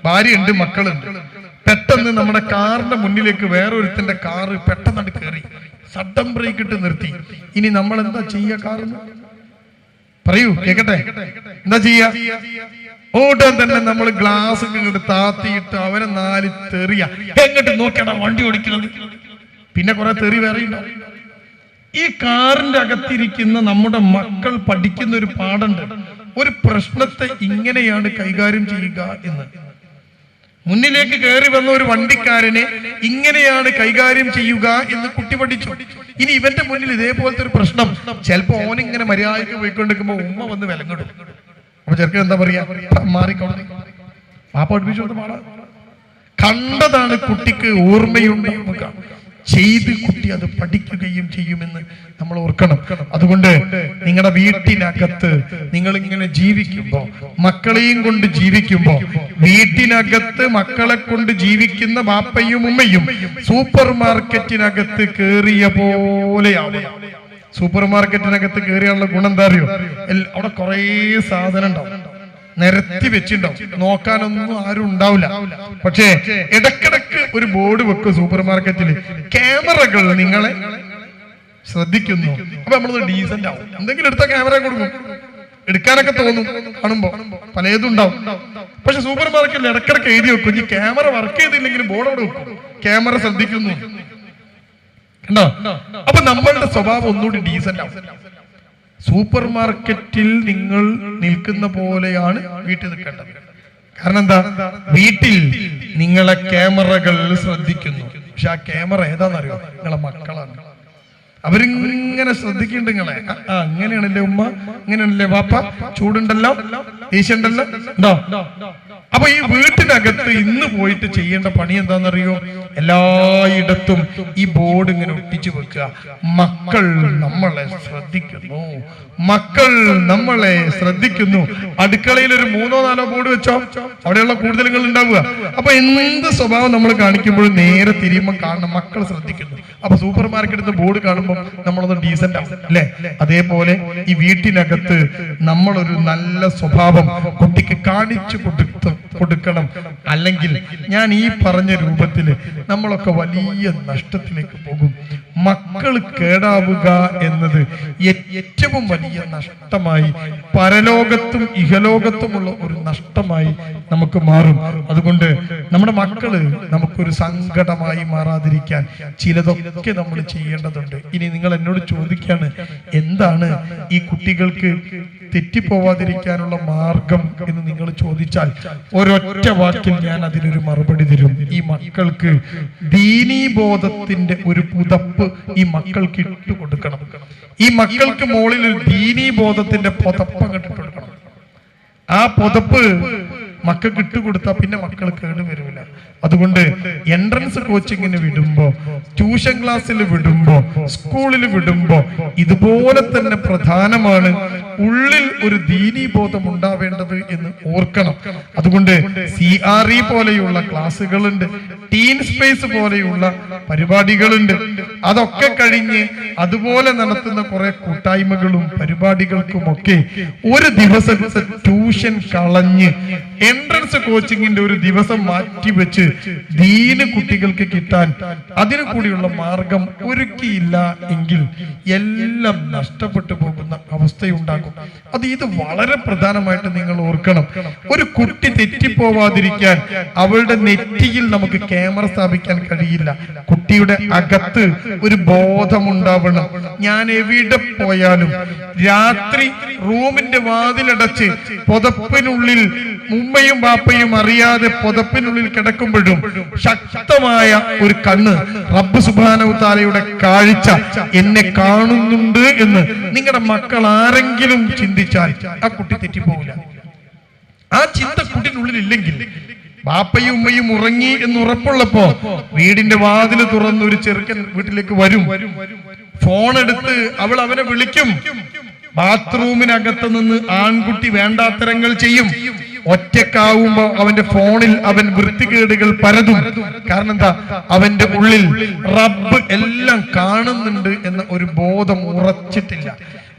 ഭാര്യയുണ്ട്, മക്കളുണ്ട്. പെട്ടെന്ന് നമ്മുടെ കാറിന്റെ മുന്നിലേക്ക് വേറൊരുത്തിന്റെ കാറ് പെട്ടെന്ന് കയറി സഡൻ ബ്രേക്ക് ഇട്ട് നിർത്തി. ഇനി നമ്മൾ എന്താ ചെയ്യാ? കാറിന് പറയൂ, കേക്കട്ടെ. എന്താ ചെയ്യാ? ഓടാൻ തന്നെ നമ്മൾ ഗ്ലാസ് ഇങ്ങോട്ട് താത്തിയിട്ട് അവനെ 4 തെറിയ എങ്ങോട്ട് നോക്കണം വണ്ടി ഓടിക്കുന്നത്. പിന്നെ കുറെ തെറി വേറെ ഉണ്ടാവും. ഈ കാറിന്റെ അകത്തിരിക്കുന്ന നമ്മുടെ മക്കൾ പഠിക്കുന്ന ഒരു പാഠമുണ്ട്. ഒരു പ്രശ്നത്തെ ഇങ്ങനെയാണ് കൈകാര്യം ചെയ്യുക എന്ന്. മുന്നിലേക്ക് കയറി വന്ന ഒരു വണ്ടിക്കാരനെ ഇങ്ങനെയാണ് കൈകാര്യം ചെയ്യുക എന്ന് കുട്ടി പഠിച്ചു. ഇനി ഇവന്റെ മുന്നിൽ ഇതേപോലത്തെ ഒരു പ്രശ്നം, ചിലപ്പോ ഓനിങ്ങനെ മര്യാദയ്ക്ക് പോയിക്കൊണ്ടിരിക്കുമ്പോ ഉമ്മ വന്ന് വിലങ്ങിടും. അപ്പൊ ചെറുക്കൻ എന്താ പറയാ? മാറിക്കോട്ടെ, പാപ്പ പഠിപ്പിച്ചു കൊടുത്ത് മാറാ. കണ്ടതാണ് കുട്ടിക്ക് ഓർമ്മയുണ്ടാവുക. ചെയ്ത് കുട്ടി അത് പഠിക്കുകയും ചെയ്യുമെന്ന് നമ്മൾ ഓർക്കണം. അതുകൊണ്ട് നിങ്ങളുടെ വീട്ടിനകത്ത് നിങ്ങൾ ഇങ്ങനെ ജീവിക്കുമ്പോ, മക്കളെയും കൊണ്ട് ജീവിക്കുമ്പോ, വീട്ടിനകത്ത് മക്കളെ കൊണ്ട് ജീവിക്കുന്ന ബാപ്പയും ഉമ്മയും സൂപ്പർ മാർക്കറ്റിനകത്ത് കേറിയ പോലെയാവണം. സൂപ്പർ മാർക്കറ്റിനകത്ത് കയറിയുള്ള ഗുണം എന്താ അറിയോ? അവിടെ കുറേ സാധനം ഉണ്ടാവും, നിരത്തി വെച്ചിട്ടുണ്ടാവും, നോക്കാനൊന്നും ആരും ഉണ്ടാവില്ല. പക്ഷേ ഇടക്കിടക്ക് ഒരു ബോർഡ് വെക്കും സൂപ്പർ മാർക്കറ്റിൽ, ക്യാമറകൾ നിങ്ങളെ ശ്രദ്ധിക്കുന്നു. അപ്പൊ നമ്മളത് ഡീസന്റ് ആവും. എന്തെങ്കിലും എടുത്ത ക്യാമറ കൊടുക്കും, എടുക്കാനൊക്കെ തോന്നും കാണുമ്പോ, പലതും ഉണ്ടാവും. പക്ഷെ സൂപ്പർ മാർക്കറ്റിൽ ഇടക്കിടക്ക് എഴുതി വെക്കും, ഈ ക്യാമറ വർക്ക് ചെയ്തില്ലെങ്കിലും ബോർഡ് അവിടെ വെക്കും, ക്യാമറ ശ്രദ്ധിക്കുന്നു. അപ്പൊ നമ്മളുടെ സ്വഭാവം ഒന്നുകൂടി ഡീസന്റ് ആവും. സൂപ്പർ മാർക്കറ്റിൽ നിങ്ങൾ നിൽക്കുന്ന പോലെയാണ് വീട്ടിൽ നിൽക്കേണ്ടത്. കാരണം എന്താ? വീട്ടിൽ നിങ്ങളെ ക്യാമറകൾ ശ്രദ്ധിക്കുന്നു. പക്ഷെ ആ ക്യാമറ ഏതാണെന്നറിയോ? നിങ്ങളെ മക്കളാണ്. അവരിങ്ങനെ ശ്രദ്ധിക്കുന്നുണ്ട് നിങ്ങളെ. അങ്ങനെയാണല്ലേ ഉമ്മ, അങ്ങനെയാണല്ലേ വാപ്പ, ചൂടുണ്ടല്ലോ, ദേഷ്യണ്ടല്ലോ, ഉണ്ടോ? അപ്പൊ ഈ വീട്ടിനകത്ത് ഇന്ന് പോയിട്ട് ചെയ്യേണ്ട പണി എന്താണെന്നറിയോ? എല്ലായിടത്തും ഈ ബോർഡ് ഇങ്ങനെ ഒട്ടിച്ചു വെക്കുക, മക്കൾ നമ്മളെ ശ്രദ്ധിക്കുന്നു, മക്കൾ നമ്മളെ ശ്രദ്ധിക്കുന്നു. അടുക്കളയിൽ ഒരു 3-4 ബോർഡ് വെച്ചോ, അവിടെയുള്ള കൂടുതലുകൾ ഉണ്ടാവുക. അപ്പൊ എന്ത് സ്വഭാവം നമ്മൾ കാണിക്കുമ്പോഴും നേരെ തിരിയുമ്പോൾ കാണണം മക്കൾ ശ്രദ്ധിക്കുന്നു. അപ്പൊ സൂപ്പർ മാർക്കറ്റിൽ ബോർഡ് കാണുമ്പോൾ നമ്മളത് ഡീസന്റ് ആവും അല്ലെ? അതേപോലെ ഈ വീട്ടിനകത്ത് നമ്മളൊരു നല്ല സ്വഭാവം കുട്ടിക്ക് കാണിച്ചു കൊടുക്കണം. അല്ലെങ്കിൽ ഞാൻ ഈ പറഞ്ഞ രൂപത്തില് നമ്മളൊക്കെ വലിയ നഷ്ടത്തിലേക്ക് പോകും. മക്കൾ കേടാവുക എന്നത് ഏറ്റവും വലിയ നഷ്ടമായി, പരലോകത്തും ഇഹലോകത്തുമുള്ള ഒരു നഷ്ടമായി നമുക്ക് മാറും. അതുകൊണ്ട് നമ്മുടെ മക്കള് നമുക്കൊരു സങ്കടമായി മാറാതിരിക്കാൻ ചിലതൊക്കെ നമ്മൾ ചെയ്യേണ്ടതുണ്ട്. ഇനി നിങ്ങൾ എന്നോട് ചോദിക്കാണ്, എന്താണ് ഈ കുട്ടികൾക്ക് തെറ്റിപ്പോവാതിരിക്കാനുള്ള മാർഗം എന്ന് നിങ്ങൾ ചോദിച്ചാൽ ഒരൊറ്റ വാക്കിൽ ഞാൻ അതിനൊരു മറുപടി തരും. ഈ മക്കൾക്ക് ദീനീബോധത്തിന്റെ ഒരു പുതപ്പ് ഈ മക്കൾക്ക് ഇട്ട് കൊടുക്കണം. ഈ മക്കൾക്ക് മുകളിൽ ഒരു ദീനീബോധത്തിന്റെ പുതപ്പ് അങ്ങോട്ട് ഇട്ട് കൊടുക്കണം. ആ പുതപ്പ് മക്കൾക്ക് ഇട്ടുകൊടുത്താൽ പിന്നെ മക്കൾ കേടുവരില്ല. അതുകൊണ്ട് എൻട്രൻസ് കോച്ചിങ്ങിന് വിടുമ്പോ, ട്യൂഷൻ ക്ലാസ്സിൽ വിടുമ്പോ, സ്കൂളിൽ വിടുമ്പോ ഇതുപോലെ തന്നെ പ്രധാനമാണ് ഉള്ളിൽ ഒരു ദീനീബോധം ഉണ്ടാവേണ്ടത് എന്ന് ഓർക്കണം. അതുകൊണ്ട് CRE പോലെയുള്ള ക്ലാസ്സുകളുണ്ട്, ടീൻ സ്പേസ് പോലെയുള്ള പരിപാടികളുണ്ട്. അതൊക്കെ കഴിഞ്ഞ് അതുപോലെ നടത്തുന്ന കുറെ കൂട്ടായ്മകളും പരിപാടികൾക്കുമൊക്കെ ഒരു ദിവസത്തെ ട്യൂഷൻ കളഞ്ഞ് എൻട്രൻസ് കോച്ചിങ്ങിന്റെ ഒരു ദിവസം മാറ്റിവെച്ച് ദീന് കുട്ടികൾക്ക് കിട്ടാൻ അതിനു കൂടിയുള്ള മാർഗം ഒരുക്കിയില്ല എങ്കിൽ എല്ലാം നഷ്ടപ്പെട്ടു പോകുന്ന അവസ്ഥയുണ്ടാകും. ഇത് വളരെ പ്രധാനമായിട്ട് നിങ്ങൾ ഓർക്കണം. ഒരു കുട്ടി തെറ്റിപ്പോവാതിരിക്കാൻ അവളുടെ നെറ്റിയിൽ നമുക്ക് ക്യാമറ സ്ഥാപിക്കാൻ കഴിയില്ല. കുട്ടിയുടെ അകത്ത് ഒരു ബോധമുണ്ടാവണം. ഞാൻ എവിടെ പോയാലും രാത്രി റൂമിന്റെ വാതിലടച്ച് പുതപ്പിനുള്ളിൽ ഉമ്മയും ബാപ്പയും അറിയാതെ പുതപ്പിനുള്ളിൽ കിടക്കുമ്പോഴും ശക്തമായ ഒരു കണ്ണ്, റബ്ബ് സുബ്ഹാനഹു തആലയുടെ കാഴ്ച എന്നെ കാണുന്നുണ്ട് എന്ന് നിങ്ങളുടെ മക്കൾ ആരെങ്കിലും ചിന്തിച്ചാൽ ആ കുട്ടി തെറ്റിപ്പോകില്ല. ആ ചിന്ത കുട്ടിനുള്ളിൽ ഇല്ലെങ്കിൽ, ബാപ്പയും ഉമ്മയും ഉറങ്ങി എന്ന് ഉറപ്പുള്ളപ്പോ വീടിന്റെ വാതിൽ തുറന്ന് ഒരു ചെറുക്കൻ വീട്ടിലേക്ക് വരും, ഫോൺ എടുത്ത് അവൾ അവനെ വിളിക്കും. ബാത്റൂമിനകത്ത് നിന്ന് ആൺകുട്ടി വേണ്ടാത്തരങ്ങൾ ചെയ്യും. ഒറ്റക്കാവുമ്പോ അവന്റെ ഫോണിൽ അവൻ വൃത്തികേടുകൾ പരതും. കാരണം എന്താ? അവന്റെ ഉള്ളിൽ റബ്ബ് എല്ലാം കാണുന്നുണ്ട് എന്ന ഒരു ബോധം ഉറച്ചിട്ടില്ല.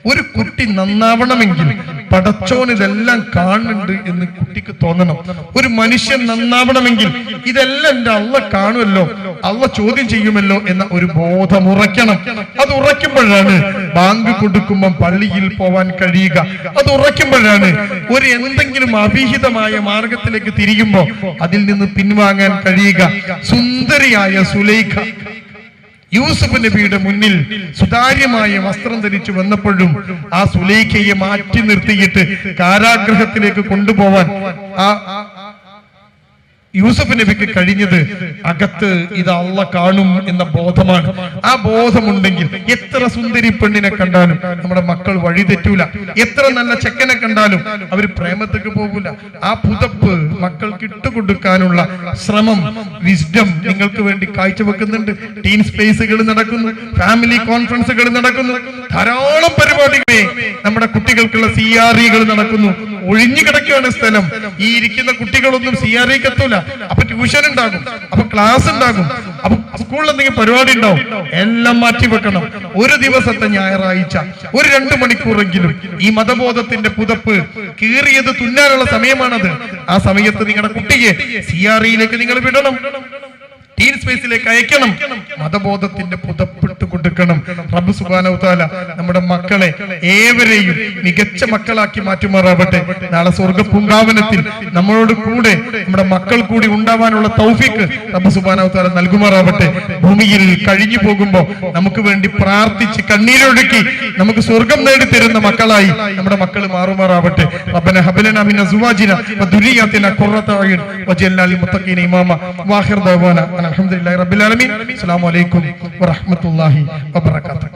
ഒരു കുട്ടി നന്നാവണമെങ്കിൽ പടച്ചോൻ ഇതെല്ലാം കാണുന്നുണ്ട് എന്ന് കുട്ടിക്ക് തോന്നണം. ഒരു മനുഷ്യൻ നന്നാവണമെങ്കിൽ ഇതെല്ലാം എന്റെ അള്ള കാണുമല്ലോ, അള്ള ചോദ്യം ചെയ്യുമല്ലോ എന്ന ഒരു ബോധം ഉറയ്ക്കണം. അത് ഉറയ്ക്കുമ്പോഴാണ് ബാങ്ക് കൊടുക്കുമ്പോൾ പള്ളിയിൽ പോവാൻ കഴിയുക. അത് ഉറയ്ക്കുമ്പോഴാണ് ഒരു എന്തെങ്കിലും അവിഹിതമായ മാർഗത്തിലേക്ക് തിരിയുമ്പോ അതിൽ നിന്ന് പിൻവാങ്ങാൻ കഴിയുക. സുന്ദരിയായ സുലൈഖ യൂസുഫ് നബിയുടെ മുന്നിൽ സുതാര്യമായ വസ്ത്രം ധരിച്ചു വന്നപ്പോഴും ആ സുലൈഖയെ മാറ്റി നിർത്തിയിട്ട് കാരാഗ്രഹത്തിലേക്ക് കൊണ്ടുപോവാൻ യൂസഫ് നബിക്ക് കഴിഞ്ഞത് അകത്ത് ഇത് അള്ള കാണും എന്ന ബോധമാണ്. ആ ബോധമുണ്ടെങ്കിൽ എത്ര സുന്ദരി പെണ്ണിനെ കണ്ടാലും നമ്മുടെ മക്കൾ വഴിതെറ്റൂല. എത്ര നല്ല ചെക്കനെ കണ്ടാലും അവർ പ്രേമത്തേക്ക് പോകൂല. ആ പുതപ്പ് മക്കൾക്ക് ഇട്ടുകൊടുക്കാനുള്ള ശ്രമം, വിസ്ഡം നിങ്ങൾക്ക് വേണ്ടി കാഴ്ചവെക്കുന്നുണ്ട്. ടീൻ സ്പേസുകൾ നടക്കുന്നു, ഫാമിലി കോൺഫറൻസുകൾ നടക്കുന്നു, ധാരാളം പരിപാടികളെ നമ്മുടെ കുട്ടികൾക്കുള്ള CREകൾ നടക്കുന്നു. ഒഴിഞ്ഞു കിടക്കുകയാണ് സ്ഥലം. ഈ ഇരിക്കുന്ന കുട്ടികളൊന്നും CREക്ക് എത്തൂല. അപ്പൊ ട്യൂഷൻ ഉണ്ടാകും, അപ്പൊ ക്ലാസ് ഉണ്ടാകും, അപ്പൊ സ്കൂളിൽ എന്തെങ്കിലും പരിപാടി ഉണ്ടാവും. എല്ലാം മാറ്റിവെക്കണം. ഒരു ദിവസത്തെ ഞായറാഴ്ച ഒരു 2 മണിക്കൂറെങ്കിലും ഈ മതബോധത്തിന്റെ പുതപ്പ് കീറിയത് തുന്നാനുള്ള സമയമാണത്. ആ സമയത്ത് നിങ്ങളുടെ കുട്ടിയെ CREയിലേക്ക് നിങ്ങൾ വിടണം, ടീൻ സ്പേസിലേക്ക് അയക്കണം, മതബോധത്തിന്റെ പുതപ്പിട്ട് കൊടുക്കണം. റബ്ബ് സുബ്ഹാനഹു വ തആല നമ്മുടെ മക്കളെ ഏവരെയും മികച്ച മക്കളാക്കി മാറ്റുമാറാവട്ടെ. നാളെ സ്വർഗ്ഗ പൂങ്കാവനത്തിൽ നമ്മളോട് കൂടെ നമ്മുടെ മക്കൾ കൂടി ഉണ്ടാവാനുള്ള തൗഫീഖ് റബ്ബ് സുബ്ഹാനഹു വ തആല നൽകുമാറാവട്ടെ. ഭൂമിയിൽ കഴിഞ്ഞു പോകുമ്പോൾ നമുക്ക് വേണ്ടി പ്രാർത്ഥിച്ച് കണ്ണീരൊഴുക്കി നമുക്ക് സ്വർഗം നേടിത്തരുന്ന മക്കളായി നമ്മുടെ മക്കൾ മാറുമാറാവട്ടെ. റബ്ബന ഹബ് ലനാ മിൻ അസ്വാജിനാ വദുരിയാതിനാ ഖുർറത അയുൻ വജഅൽനാ ലിൽ മുത്തഖീന ഇമാമ വആഖിറു ദഅവാനാ അൽഹംദുലില്ലാഹി റബ്ബിൽ ആലമീൻ. അസ്സലാമു അലൈക്കും വറഹ്മത്തുള്ളാഹി വബറകാതുഹു.